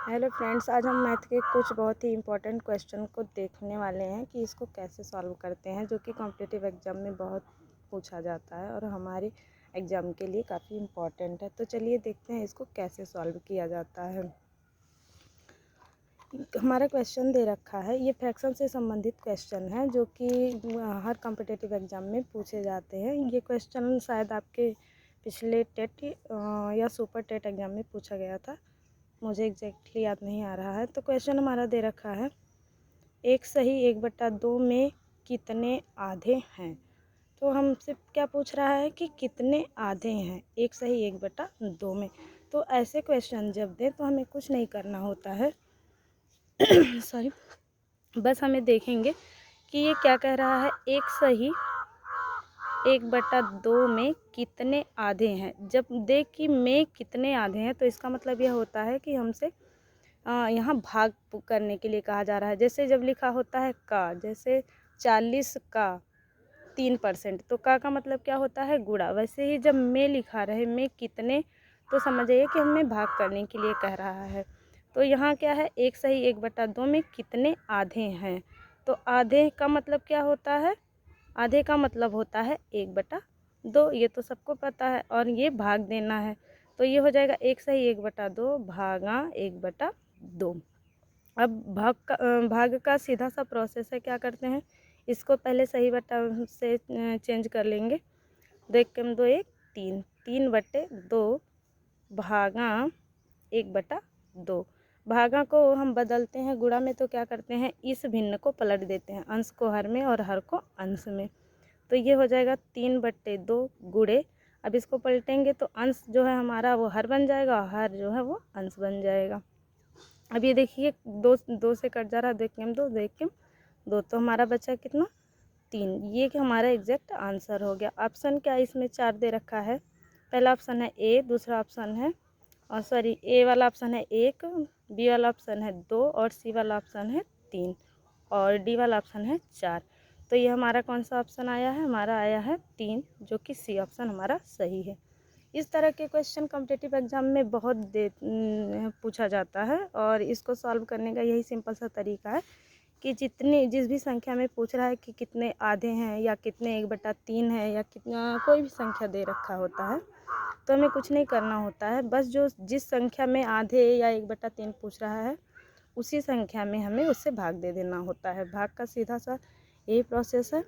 Hello friends, आज हम math के कुछ बहुत ही इम्पोर्टेंट क्वेश्चन को देखने वाले हैं कि इसको कैसे सॉल्व करते हैं, जो कि कॉम्पिटिटिव एग्ज़ाम में बहुत पूछा जाता है और हमारे एग्ज़ाम के लिए काफ़ी इम्पोर्टेंट है। तो चलिए देखते हैं इसको कैसे सॉल्व किया जाता है। हमारा क्वेश्चन दे रखा है, ये फ्रैक्शन से संबंधित क्वेश्चन है जो कि हर कॉम्पिटिटिव एग्ज़ाम में पूछे जाते हैं। ये क्वेश्चन शायद आपके पिछले टेट या सुपर टेट एग्ज़ाम में पूछा गया था, मुझे एग्जैक्टली याद नहीं आ रहा है। तो क्वेश्चन हमारा दे रखा है, 1/2 में कितने आधे हैं। तो हमसे क्या पूछ रहा है कि कितने आधे हैं 1/2 में। तो ऐसे क्वेश्चन जब दें तो हमें कुछ नहीं करना होता है सॉरी, बस हमें देखेंगे कि ये क्या कह रहा है। 1/2 में कितने आधे हैं। जब देख कि में कितने आधे हैं तो इसका मतलब यह होता है कि हमसे यहाँ भाग करने के लिए कहा जा रहा है। जैसे जब लिखा होता है का, जैसे 40 का 3%, तो का मतलब क्या होता है, गुणा। वैसे ही जब में लिखा रहे में कितने, तो समझ आइए कि हमें भाग करने के लिए कह रहा है। तो यहाँ क्या है, 1/2 में कितने आधे हैं। तो आधे का मतलब क्या होता है, आधे का मतलब होता है 1/2, ये तो सबको पता है। और ये भाग देना है, तो ये हो जाएगा 1/2 भागा 1/2। अब भाग का सीधा सा प्रोसेस है, क्या करते हैं, इसको पहले सही बटा से चेंज कर लेंगे। 2 × 2 = 3, 3/2 भागा 1/2। भागा को हम बदलते हैं गुणा में, तो क्या करते हैं, इस भिन्न को पलट देते हैं, अंश को हर में और हर को अंश में। तो ये हो जाएगा 3/2 गुणे, अब इसको पलटेंगे तो अंश जो है हमारा वो हर बन जाएगा, हर जो है वो अंश बन जाएगा। अब ये देखिए, दो से कट जा रहा है, 2 × 2 2 × 2, तो हमारा बचा कितना, 3। ये कि हमारा एग्जैक्ट आंसर हो गया। ऑप्शन क्या इसमें 4 दे रखा है। पहला ऑप्शन है ए, दूसरा ऑप्शन है ए वाला ऑप्शन है 1, बी वाला ऑप्शन है 2 और सी वाला ऑप्शन है 3 और डी वाला ऑप्शन है 4। तो ये हमारा कौन सा ऑप्शन आया है, हमारा आया है 3, जो कि सी ऑप्शन हमारा सही है। इस तरह के क्वेश्चन कॉम्पिटिटिव एग्जाम में बहुत पूछा जाता है और इसको सॉल्व करने का यही सिंपल सा तरीका है कि जिस भी संख्या में पूछ रहा है कि कितने आधे हैं या कितने 1/3 है या कितना कोई भी संख्या दे रखा होता है, तो हमें कुछ नहीं करना होता है। बस जो जिस संख्या में आधे या 1/3 पूछ रहा है, उसी संख्या में हमें उससे भाग दे देना होता है। भाग का सीधा सा यही प्रोसेस है।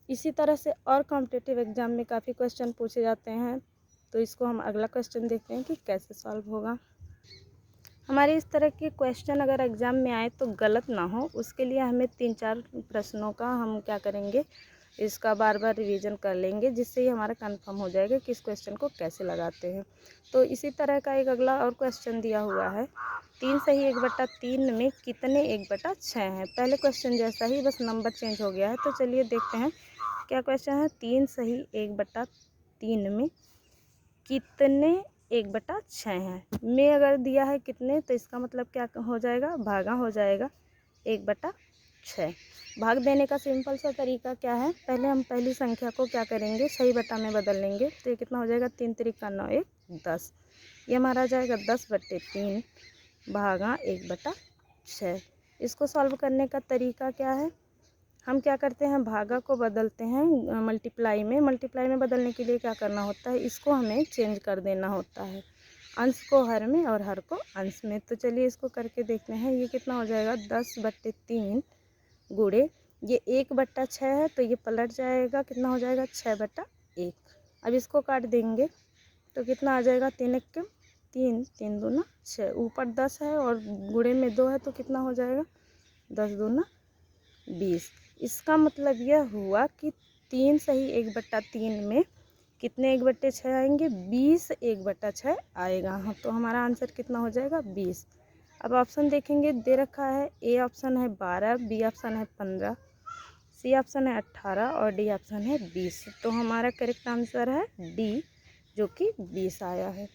इसी तरह से और कॉम्पिटिटिव एग्जाम में काफ़ी क्वेश्चन पूछे जाते हैं। तो इसको हम अगला क्वेश्चन देखते हैं कि कैसे सॉल्व होगा। हमारे इस तरह के क्वेश्चन अगर एग्ज़ाम में आए तो गलत ना हो, उसके लिए हमें 3-4 प्रश्नों का हम क्या करेंगे, इसका बार बार रिवीजन कर लेंगे, जिससे ये हमारा कंफर्म हो जाएगा कि इस क्वेश्चन को कैसे लगाते हैं। तो इसी तरह का एक अगला और क्वेश्चन दिया हुआ है, 3 सही 1/3 में कितने 1/6 हैं। पहले क्वेश्चन जैसा ही, बस नंबर चेंज हो गया है। तो चलिए देखते हैं क्या क्वेश्चन है। 3 सही 1/3 में कितने 1/6 हैं। में अगर दिया है कितने, तो इसका मतलब क्या हो जाएगा, भागा हो जाएगा 1/6। भाग देने का सिंपल सा तरीका क्या है, पहले हम पहली संख्या को क्या करेंगे, सही बटा में बदल लेंगे। तो ये कितना हो जाएगा, 3 × 3 = 9, 1 10। ये हमारा आ जाएगा 10/3 भागा 1/6। इसको सॉल्व करने का तरीका क्या है, हम क्या करते हैं, भागा को बदलते हैं मल्टीप्लाई में। मल्टीप्लाई में बदलने के लिए क्या करना होता है, इसको हमें चेंज कर देना होता है, अंश को हर में और हर को अंश में। तो चलिए इसको करके देखते हैं। ये कितना हो जाएगा, 10/3 गुणे, ये 1/6 है तो ये पलट जाएगा, कितना हो जाएगा, 6/1। अब इसको काट देंगे तो कितना आ जाएगा, 3 × 1 = 3, 3 × 2 = 6, ऊपर 10 है और गुणे में 2 है तो कितना हो जाएगा, 10 × 2 = 20। इसका मतलब यह हुआ कि 3 सही 1/3 में कितने 1/6 आएंगे, 20 1/6 आएगा। हाँ, तो हमारा आंसर कितना हो जाएगा, 20। अब ऑप्शन देखेंगे, दे रखा है ए ऑप्शन है 12, बी ऑप्शन है 15, सी ऑप्शन है 18 और डी ऑप्शन है 20। तो हमारा करेक्ट आंसर है डी, जो कि 20 आया है।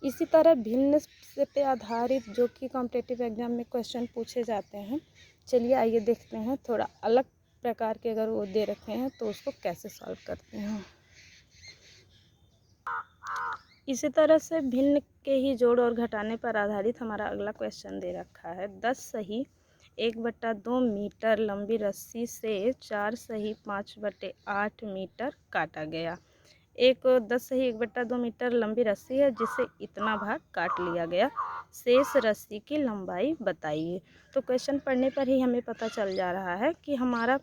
इसी तरह भिन्न से पे आधारित जो कि कॉम्पिटिटिव एग्जाम में क्वेश्चन पूछे जाते हैं, चलिए आइए देखते हैं थोड़ा अलग प्रकार के अगर वो दे रखे हैं तो उसको कैसे सॉल्व करते हैं। इसी तरह से भिन्न के ही जोड़ और घटाने पर आधारित हमारा अगला क्वेश्चन दे रखा है। 10 सही 1/2 मीटर लंबी रस्सी से 4 सही 5/8 मीटर काटा गया। एक 10 सही 1/2 मीटर लंबी रस्सी है जिसे इतना भाग काट लिया गया, शेष रस्सी की लंबाई बताइए। तो क्वेश्चन पढ़ने पर ही हमें पता चल जा रहा है कि हमारा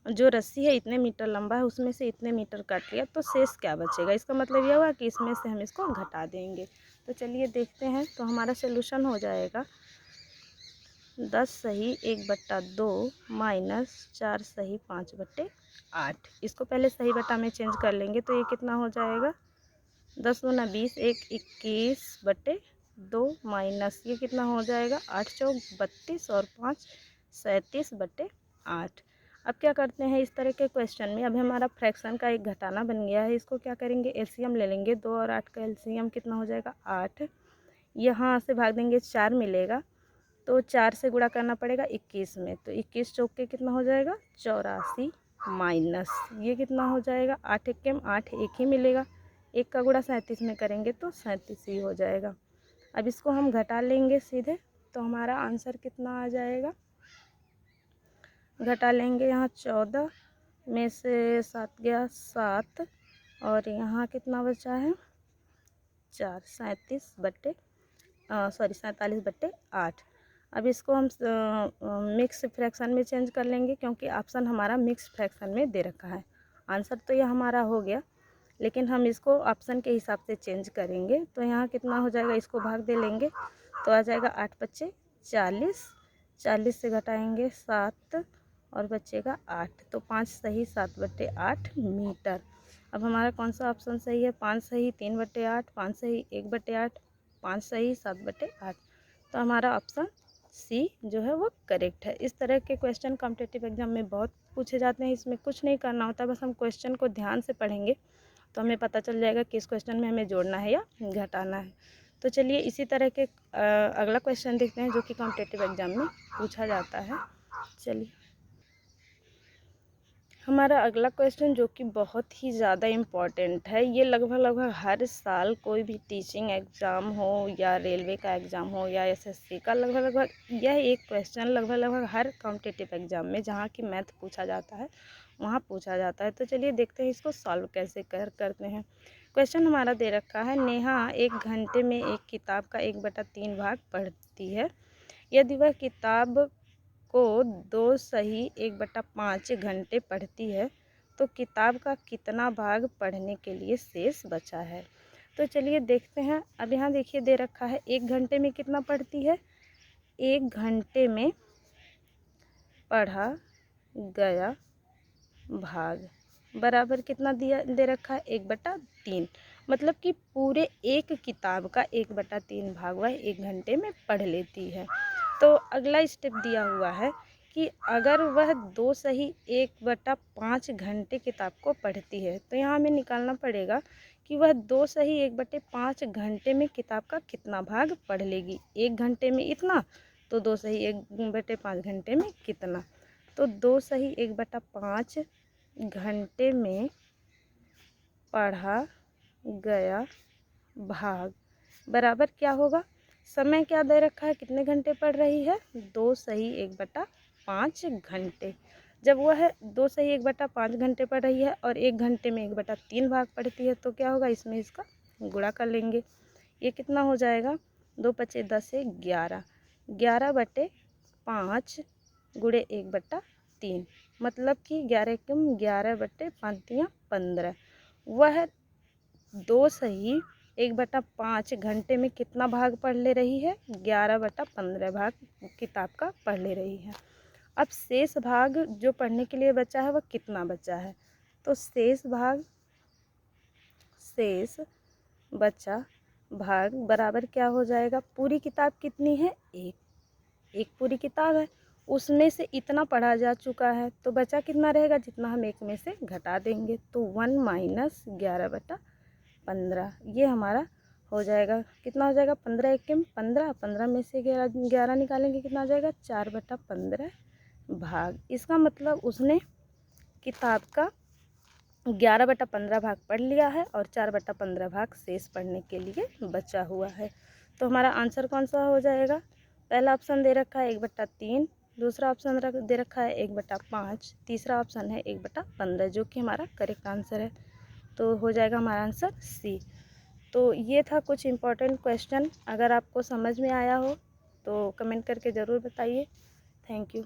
जो रस्सी है इतने मीटर लंबा है, उसमें से इतने मीटर काट लिया तो शेष क्या बचेगा। इसका मतलब यह हुआ कि इसमें से हम इसको घटा देंगे। तो चलिए देखते हैं। तो हमारा सोल्यूशन हो जाएगा 10 सही 1/2 माइनस 4 सही 5/8। इसको पहले सही बटा में चेंज कर लेंगे तो ये कितना हो जाएगा 10 दूना 20, 1 21/2 माइनस ये कितना हो जाएगा 8 चौक 32 और 5 37/8। अब क्या करते हैं इस तरह के क्वेश्चन में, अभी हमारा फ्रैक्शन का एक घटाना बन गया है। इसको क्या करेंगे, एलसीएम ले लेंगे। 2 और 8 का एलसीएम कितना हो जाएगा 8। यहाँ से भाग देंगे 4 मिलेगा तो 4 से गुणा करना पड़ेगा 21 में। तो 21 चौक के कितना हो जाएगा 84 माइनस ये कितना हो जाएगा 8 एकम 8 एक ही मिलेगा। 1 का गुणा 37 में करेंगे तो 37 ही हो जाएगा। अब इसको हम घटा लेंगे सीधे तो हमारा आंसर कितना आ जाएगा, घटा लेंगे। यहाँ 14 में से 7 गया 7 और यहाँ कितना बचा है 4 47/8। अब इसको हम मिक्स फ्रैक्शन में चेंज कर लेंगे क्योंकि ऑप्शन हमारा मिक्स फ्रैक्शन में दे रखा है। आंसर तो यह हमारा हो गया लेकिन हम इसको ऑप्शन के हिसाब से चेंज करेंगे। तो यहाँ कितना हो जाएगा, इसको भाग दे लेंगे तो आ जाएगा 8 × 5 = 40। 40 से घटाएंगे 7 और बचेगा 8। तो 5 सही 7/8 मीटर। अब हमारा कौन सा ऑप्शन सही है, 5 सही 3/8, 5 सही 1/8, 5 सही 7/8। तो हमारा ऑप्शन सी जो है वो करेक्ट है। इस तरह के क्वेश्चन कॉम्पिटिटिव एग्जाम में बहुत पूछे जाते हैं। इसमें कुछ नहीं करना होता, बस हम क्वेश्चन को ध्यान से पढ़ेंगे तो हमें पता चल जाएगा कि इस क्वेश्चन में हमें जोड़ना है या घटाना है। तो चलिए इसी तरह के अगला क्वेश्चन देखते हैं जो कि कॉम्पिटिटिव एग्जाम में पूछा जाता है। चलिए हमारा अगला क्वेश्चन जो कि बहुत ही ज़्यादा इम्पॉर्टेंट है, ये लगभग हर साल कोई भी टीचिंग एग्ज़ाम हो या रेलवे का एग्ज़ाम हो या एसएससी का, लगभग यह एक क्वेश्चन लगभग हर कॉम्पिटिटिव एग्ज़ाम में जहाँ की मैथ पूछा जाता है वहाँ पूछा जाता है। तो चलिए देखते हैं इसको सॉल्व कैसे करते हैं। क्वेश्चन हमारा दे रखा है, नेहा 1 घंटे में एक किताब का 1/3 भाग पढ़ती है। यदि वह किताब को 2 सही 1/5 घंटे पढ़ती है तो किताब का कितना भाग पढ़ने के लिए शेष बचा है। तो चलिए देखते हैं। अब यहाँ देखिए दे रखा है 1 घंटे में कितना पढ़ती है, 1 घंटे में पढ़ा गया भाग बराबर कितना दिया दे रखा है 1/3। मतलब कि पूरे एक किताब का 1/3 भाग वह 1 घंटे में पढ़ लेती है। तो अगला स्टेप दिया हुआ है कि अगर वह 2 सही 1/5 घंटे किताब को पढ़ती है तो यहाँ हमें निकालना पड़ेगा कि वह 2 सही 1/5 घंटे में किताब का कितना भाग पढ़ लेगी। 1 घंटे में इतना तो 2 सही 1/5 घंटे में कितना। तो 2 सही 1/5 घंटे में पढ़ा गया भाग बराबर क्या होगा, समय क्या दे रखा है, कितने घंटे पढ़ रही है 2 सही 1/5 घंटे। जब वह 2 सही 1/5 घंटे पढ़ रही है और 1 घंटे में 1/3 भाग पढ़ती है तो क्या होगा, इसमें इसका गुणा कर लेंगे। ये कितना हो जाएगा 2 × 5 = 10 से 11, 11/5 गुणे 1/3 मतलब कि 11 एकम 11/5 15। वह 2 सही 1/5 घंटे में कितना भाग पढ़ ले रही है, 11/15 भाग किताब का पढ़ ले रही है। अब शेष भाग जो पढ़ने के लिए बचा है वह कितना बचा है, तो शेष बचा भाग बराबर क्या हो जाएगा, पूरी किताब कितनी है एक पूरी किताब है, उसमें से इतना पढ़ा जा चुका है तो बचा कितना रहेगा, जितना हम एक में से घटा देंगे। तो 1 - 11/15 ये हमारा हो जाएगा। कितना हो जाएगा 15 एकम 15, 15 में से 11 निकालेंगे कितना आ जाएगा 4/15 भाग। इसका मतलब उसने किताब का 11/15 भाग पढ़ लिया है और 4/15 भाग शेष पढ़ने के लिए बचा हुआ है। तो हमारा आंसर कौन सा हो जाएगा? पहला ऑप्शन दे रखा है 1/3, दूसरा ऑप्शन दे रखा है 1/5, तीसरा ऑप्शन है 1/15, जो कि हमारा करेक्ट आंसर है। तो हो जाएगा हमारा आंसर सी। तो ये था कुछ इम्पोर्टेंट क्वेश्चन। अगर आपको समझ में आया हो तो कमेंट करके ज़रूर बताइए। Thank you.